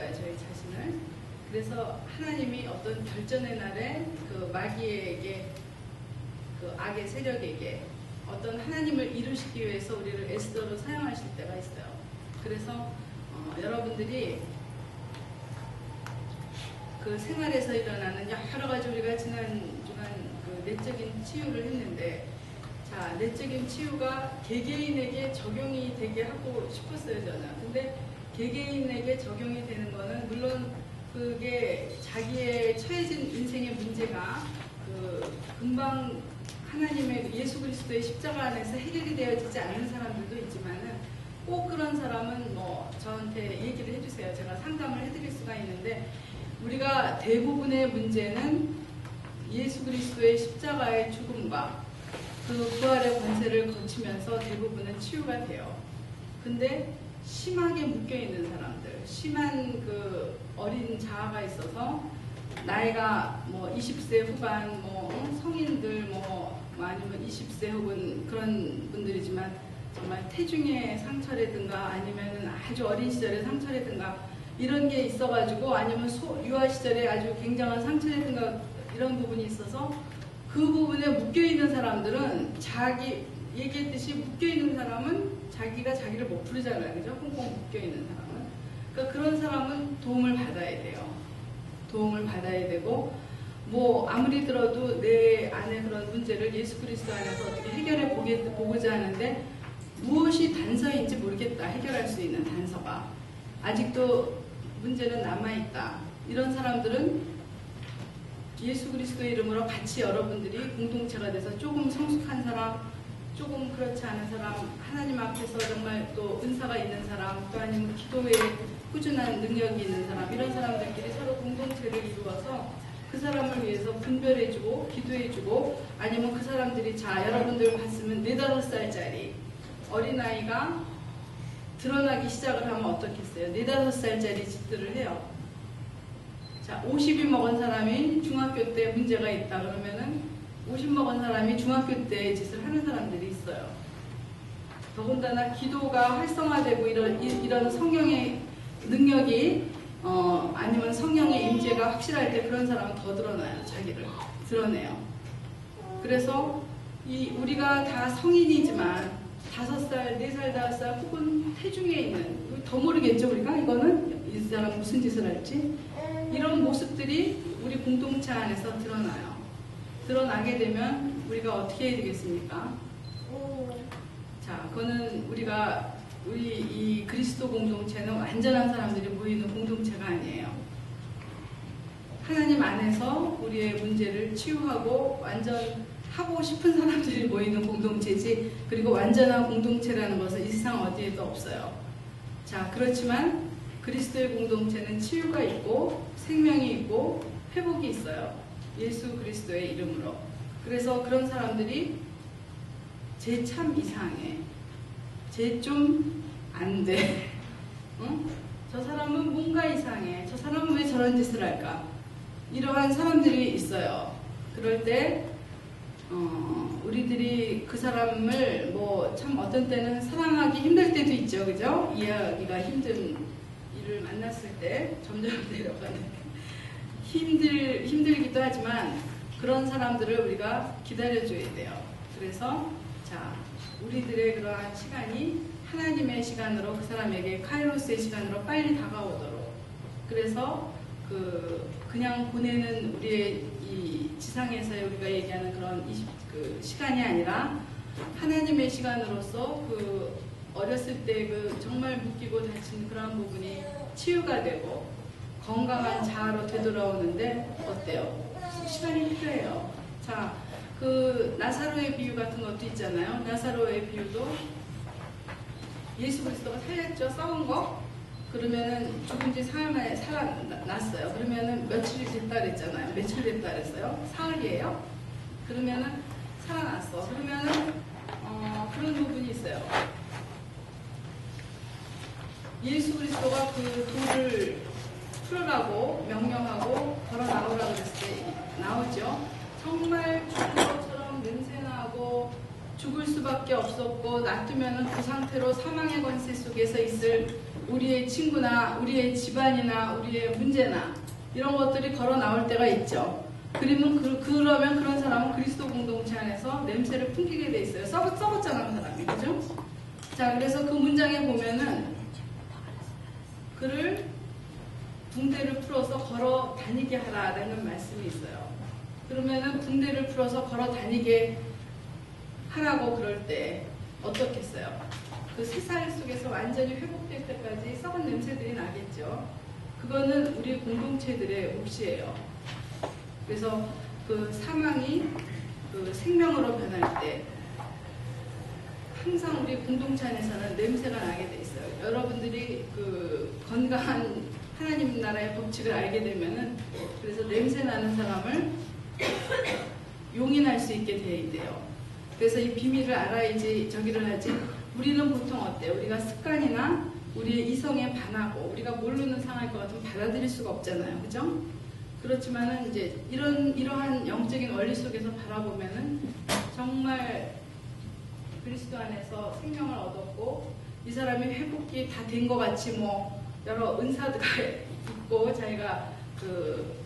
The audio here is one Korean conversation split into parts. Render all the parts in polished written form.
거예요, 저희 자신을. 그래서 하나님이 어떤 결전의 날에 그 마귀에게, 그 악의 세력에게 어떤 하나님을 이루시기 위해서 우리를 에스더로 사용하실 때가 있어요. 그래서 여러분들이 그 생활에서 일어나는 여러 가지, 우리가 지난 주간 그 내적인 치유를 했는데, 자, 내적인 치유가 개개인에게 적용이 되게 하고 싶었어요, 저는. 근데 개개인에게 적용이 되는 거는 물론 그게 자기의 처해진 인생의 문제가 그 금방 하나님의 예수 그리스도의 십자가 안에서 해결이 되어지지 않는 사람들도 있지만은, 꼭 그런 사람은 뭐 저한테 얘기를 해주세요. 제가 상담을 해드릴 수가 있는데, 우리가 대부분의 문제는 예수 그리스도의 십자가의 죽음과 그 부활의 권세를 거치면서 대부분은 치유가 돼요. 근데 심하게 묶여있는 사람들, 심한 그 어린 자아가 있어서 나이가 뭐 20세 후반, 뭐 성인들 뭐 아니면 20세 혹은 그런 분들이지만 정말 태중의 상처라든가 아니면 아주 어린 시절의 상처라든가 이런 게 있어가지고, 아니면 유아 시절에 아주 굉장한 상처라든가 이런 부분이 있어서 그 부분에 묶여있는 사람들은, 자기 얘기했듯이 묶여있는 사람은 자기가 자기를 못 부르잖아요. 그죠? 꽁꽁 묶여있는 사람은. 그러니까 그런 사람은 도움을 받아야 돼요. 도움을 받아야 되고, 뭐 아무리 들어도 내 안에 그런 문제를 예수 그리스도 안에서 어떻게 해결해 보고자 하는데, 무엇이 단서인지 모르겠다. 해결할 수 있는 단서가 아직도 문제는 남아있다. 이런 사람들은 예수 그리스도의 이름으로 같이 여러분들이 공동체가 돼서 조금 성숙한 사람, 조금 그렇지 않은 사람, 하나님 앞에서 정말 또 은사가 있는 사람, 또 아니면 기도에 꾸준한 능력이 있는 사람, 이런 사람들끼리 서로 공동체를 이루어서 그 사람을 위해서 분별해주고 기도해주고, 아니면 그 사람들이, 자, 여러분들 봤으면 4, 5살짜리 어린아이가 드러나기 시작을 하면 어떻겠어요? 4, 5살짜리 짓들을 해요. 자, 50이 먹은 사람이 중학교 때 문제가 있다 그러면은 50 먹은 사람이 중학교 때 짓을 하는 사람들이 있어요. 더군다나 기도가 활성화되고 이런 성령의 능력이 아니면 성령의 임재가 확실할 때 그런 사람은 더 드러나요. 자기를 드러내요. 그래서 우리가 다 성인이지만 5살, 4살, 5살 혹은 태중에 있는, 더 모르겠죠 우리가? 이거는 이 사람 무슨 짓을 할지? 이런 모습들이 우리 공동체 안에서 드러나요. 드러나게 되면 우리가 어떻게 해야 되겠습니까? 자, 그거는 우리 이 그리스도 공동체는 완전한 사람들이 모이는 공동체가 아니에요. 하나님 안에서 우리의 문제를 치유하고 완전하고 싶은 사람들이 모이는 공동체지, 그리고 완전한 공동체라는 것은 이 세상 어디에도 없어요. 자, 그렇지만 그리스도의 공동체는 치유가 있고 생명이 있고 회복이 있어요. 예수 그리스도의 이름으로. 그래서 그런 사람들이 쟤 참 이상해, 쟤 좀 안 돼, 응? 저 사람은 뭔가 이상해, 저 사람은 왜 저런 짓을 할까, 이러한 사람들이 있어요. 그럴 때 우리들이 그 사람을 뭐 참 어떤 때는 사랑하기 힘들 때도 있죠. 그죠? 이해하기가 힘든 일을 만났을 때 점점 내려가는 힘들기도 하지만, 그런 사람들을 우리가 기다려줘야 돼요. 그래서 자, 우리들의 그러한 시간이 하나님의 시간으로, 그 사람에게 카이로스의 시간으로 빨리 다가오도록, 그래서 그냥 보내는 우리의 이 지상에서의 우리가 얘기하는 그런 그 시간이 아니라 하나님의 시간으로서 그 어렸을 때 그 정말 묶이고 다친 그런 부분이 치유가 되고 건강한 자아로 되돌아오는데 어때요? 시간이 필요해요. 자, 그 나사로의 비유 같은 것도 있잖아요. 나사로의 비유도 예수 그리스도가 살렸죠. 싸운 거. 그러면은 죽은 지 사흘 만에 살아났어요. 그러면은 며칠이 됐다 그랬잖아요. 며칠 됐다 그랬어요? 사흘이에요? 그러면은 살아났어. 그러면은 그런 부분이 있어요. 예수 그리스도가 그 돌을 풀으라고 명령하고 걸어 나오라고 그랬을 때 나오죠. 정말 죽은 것처럼 냄새나고 죽을 수밖에 없었고, 놔두면 그 상태로 사망의 권세 속에서 있을 우리의 친구나 우리의 집안이나 우리의 문제나 이런 것들이 걸어 나올 때가 있죠. 그러면 그런 사람은 그리스도 공동체 안에서 냄새를 풍기게 돼 있어요. 썩었잖아, 그 사람이. 그죠? 자, 그래서 그 문장에 보면은 그를 붕대를 풀어서 걸어 다니게 하라라는 말씀이 있어요. 그러면은 붕대를 풀어서 걸어 다니게 하라고 그럴 때 어떻겠어요? 그 세상 속에서 완전히 회복될 때까지 썩은 냄새들이 나겠죠. 그거는 우리 공동체들의 몫이에요. 그래서 그 사망이 그 생명으로 변할 때 항상 우리 공동체 안에서는 냄새가 나게 돼 있어요. 여러분들이 그 건강한 하나님 나라의 법칙을 알게 되면은 그래서 냄새 나는 사람을 용인할 수 있게 돼 있대요. 그래서 이 비밀을 알아야지 저기를 하지. 우리는 보통 어때요? 우리가 습관이나 우리의 이성에 반하고 우리가 모르는 상황일 것 같으면 받아들일 수가 없잖아요. 그죠? 그렇지만은 이제 이러한 영적인 원리 속에서 바라보면은 정말 그리스도 안에서 생명을 얻었고 이 사람이 회복이 다 된 것 같이 뭐 여러 은사가 있고 자기가 그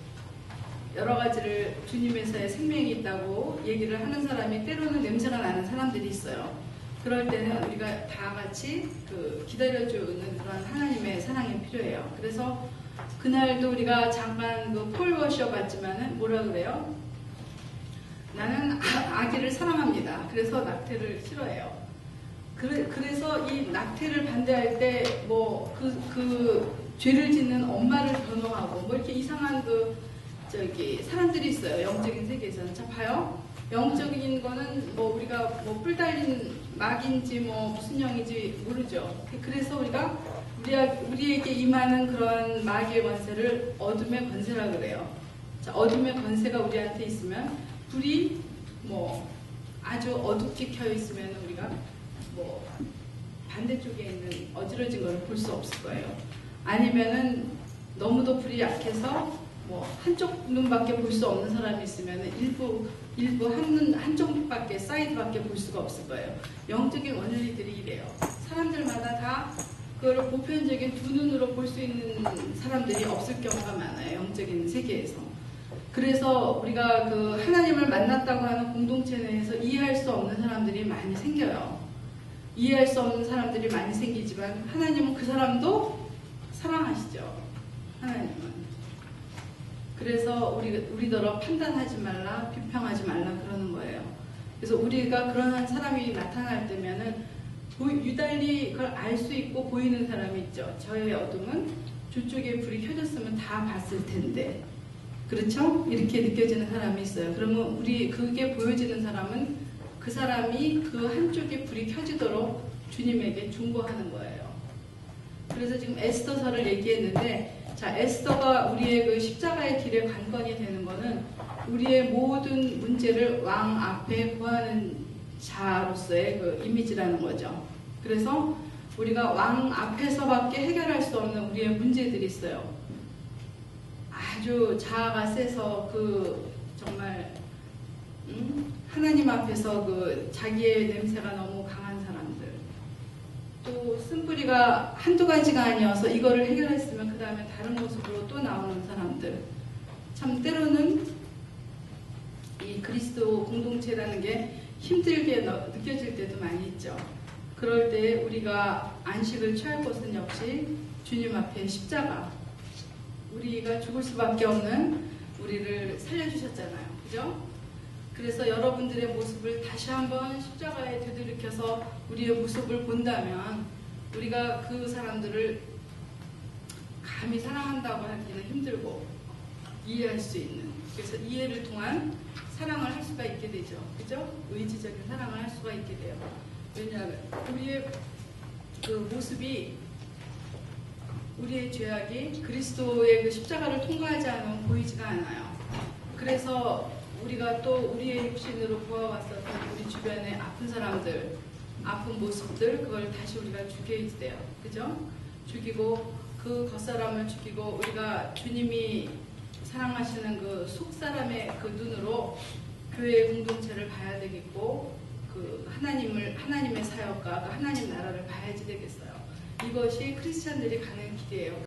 여러 가지를 주님에서의 생명이 있다고 얘기를 하는 사람이 때로는 냄새가 나는 사람들이 있어요. 그럴 때는 우리가 다 같이 그 기다려주는 그런 하나님의 사랑이 필요해요. 그래서 그날도 우리가 잠깐 그 폴 워셔 봤지만은 뭐라 그래요? 나는 아기를 사랑합니다. 그래서 낙태를 싫어해요. 그래서 이 낙태를 반대할 때 뭐 그 죄를 짓는 엄마를 변호하고 뭐 이렇게 이상한 사람들이 있어요. 영적인 세계에서는. 자, 봐요. 영적인 거는 뭐 우리가 뭐 뿔 달린 막인지 뭐 무슨 영인지 모르죠. 그래서 우리가 우리에게 임하는 그런 마귀의 권세를 어둠의 권세라 그래요. 자, 어둠의 권세가 우리한테 있으면 불이 뭐 아주 어둡게 켜 있으면 우리가 뭐 반대쪽에 있는 어지러진 걸 볼 수 없을 거예요. 아니면은 너무도 불이 약해서 뭐 한쪽 눈밖에 볼 수 없는 사람이 있으면 일부 한쪽밖에 사이드밖에 볼 수가 없을 거예요. 영적인 원리들이 이래요. 사람들마다 다 그걸 보편적인 두 눈으로 볼 수 있는 사람들이 없을 경우가 많아요. 영적인 세계에서. 그래서 우리가 그 하나님을 만났다고 하는 공동체 내에서 이해할 수 없는 사람들이 많이 생겨요. 이해할 수 없는 사람들이 많이 생기지만 하나님은 그 사람도 사랑하시죠. 하나님은. 그래서 우리더러 판단하지 말라, 비평하지 말라 그러는 거예요. 그래서 우리가 그런 사람이 나타날 때면은 유달리 그걸 알 수 있고 보이는 사람이 있죠. 저의 어둠은 저쪽에 불이 켜졌으면 다 봤을 텐데. 그렇죠? 이렇게 느껴지는 사람이 있어요. 그러면 그게 보여지는 사람은 그 사람이 그 한쪽에 불이 켜지도록 주님에게 중보하는 거예요. 그래서 지금 에스더서를 얘기했는데, 자, 에스더가 우리의 그 십자가의 길에 관건이 되는 거는 우리의 모든 문제를 왕 앞에 구하는 자로서의 그 이미지라는 거죠. 그래서 우리가 왕 앞에서밖에 해결할 수 없는 우리의 문제들이 있어요. 아주 자아가 세서 정말 하나님 앞에서 자기의 냄새가 너무 강한 사람들, 또 쓴뿌리가 한두 가지가 아니어서 이거를 해결했으면 그 다음에 다른 모습으로 또 나오는 사람들, 참 때로는 이 그리스도 공동체라는 게 힘들게 느껴질 때도 많이 있죠. 그럴 때 우리가 안식을 취할 것은 역시 주님 앞에 십자가, 우리가 죽을 수밖에 없는 우리를 살려주셨잖아요. 그죠? 그래서 여러분들의 모습을 다시 한번 십자가에 되돌이켜서 우리의 모습을 본다면 우리가 그 사람들을 감히 사랑한다고 하기는 힘들고 이해할 수 있는, 그래서 이해를 통한 사랑을 할 수가 있게 되죠. 그죠? 의지적인 사랑을 할 수가 있게 돼요. 왜냐하면 우리의 그 모습이, 우리의 죄악이 그리스도의 그 십자가를 통과하지 않으면 보이지가 않아요. 그래서 우리가 또 우리의 육신으로 보아왔었던 우리 주변의 아픈 사람들, 아픈 모습들, 그걸 다시 우리가 죽여야 돼요. 그죠? 죽이고 그 겉사람을 죽이고 우리가 주님이 사랑하시는 그 속사람의 그 눈으로 교회의 공동체를 봐야 되겠고, 그 하나님의 사역과 그 하나님 나라를 봐야지 되겠어요. 이것이 크리스찬들이 가는 길이에요.